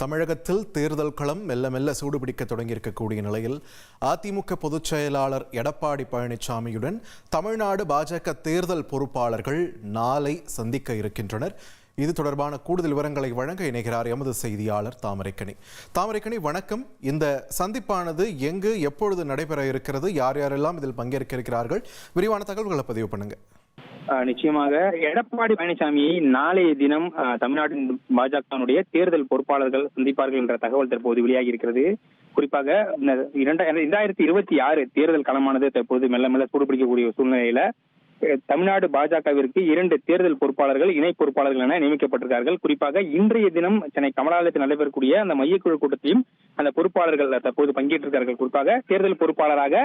தமிழகத்தில் தேர்தல் களம் மெல்ல மெல்ல சூடுபிடிக்க தொடங்கியிருக்கக்கூடிய நிலையில் அதிமுக பொதுச் செயலாளர் எடப்பாடி பழனிசாமியுடன் தமிழ்நாடு பாஜக தேர்தல் பொறுப்பாளர்கள் நாளை சந்திக்க இருக்கின்றனர். இது தொடர்பான கூடுதல் விவரங்களை வழங்க இணைகிறார் எமது செய்தியாளர் தாமரைக்கனி. தாமரைக்கனி, வணக்கம். இந்த சந்திப்பானது எங்கு எப்பொழுது நடைபெற இருக்கிறது? யார் யாரெல்லாம் இதில் பங்கேற்க இருக்கிறார்கள்? விரிவான தகவல்களை பதிவு பண்ணுங்க. நிச்சயமாக எடப்பாடி பழனிசாமியை நாளைய தினம் தமிழ்நாட்டின் பாஜகவுடைய தேர்தல் பொறுப்பாளர்கள் சந்திப்பார்கள் என்ற தகவல் தற்போது வெளியாகி இருக்கிறது. குறிப்பாக 2026 தேர்தல் களமானது தற்போது மெல்ல மெல்ல சூடுபிடிக்கக்கூடிய சூழ்நிலையில தமிழ்நாடு பாஜகவிற்கு 2 தேர்தல் பொறுப்பாளர்கள் இணை பொறுப்பாளர்கள் என நியமிக்கப்பட்டிருக்கார்கள். குறிப்பாக இன்றைய தினம் சென்னை கமலாலயத்தில் நடைபெறக்கூடிய அந்த மையக்குழு கூட்டத்தையும் அந்த பொறுப்பாளர்கள் தற்போது பங்கேற்றிருக்கிறார்கள். குறிப்பாக தேர்தல் பொறுப்பாளராக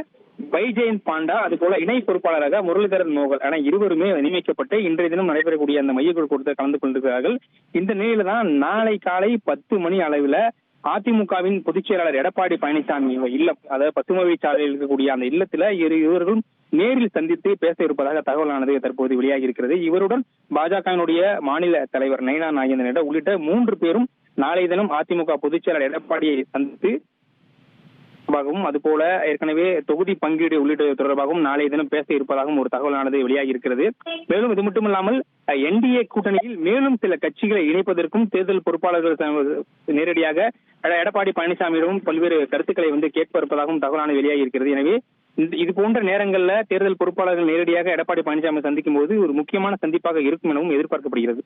பைஜெயந்த் பாண்டா, அதுபோல இணை பொறுப்பாளராக முரளிதரன் மோகல் என இருவருமே நியமிக்கப்பட்டு இன்றைய தினம் நடைபெறக்கூடிய அந்த மையக்குழு கூட்டத்தில் கலந்து கொண்டிருக்கிறார்கள். இந்த நிலையில தான் நாளை காலை 10 மணி அளவில் அதிமுகவின் பொதுச் செயலாளர் எடப்பாடி பழனிசாமி இல்லம், அதாவது பசுமவை சாலையில் இருக்கக்கூடிய அந்த இல்லத்துல இருவர்களும் நேரில் சந்தித்து பேச இருப்பதாக தகவலானது தற்போது வெளியாகி இருக்கிறது. இவருடன் பாஜகவினுடைய மாநில தலைவர் நயினா நாகேந்திரன் உள்ளிட்ட 3 பேரும் நாளைய தினம் அதிமுக பொதுச் செயலாளர் எடப்பாடியை சந்தித்து அதுபோல ஏற்கனவே தொகுதி பங்கீடு உள்ளிட்ட தொடர்பாகவும் நாளைய தினம் பேச இருப்பதாகவும் ஒரு தகவலானது வெளியாகி இருக்கிறது. மேலும் இது மட்டுமில்லாமல் என்டிஏ கூட்டணியில் மேலும் சில கட்சிகளை இணைப்பதற்கும் தேர்தல் பொறுப்பாளர்கள் நேரடியாக எடப்பாடி பழனிசாமியிடமும் பல்வேறு கருத்துக்களை கேட்க இருப்பதாகவும் தகவலானது வெளியாகி இருக்கிறது. எனவே இது போன்ற நேரங்கள்ல தேர்தல் பொறுப்பாளர்கள் நேரடியாக எடப்பாடி பழனிசாமி சந்திக்கும் போது ஒரு முக்கியமான சந்திப்பாக இருக்கும் எனவும் எதிர்பார்க்கப்படுகிறது.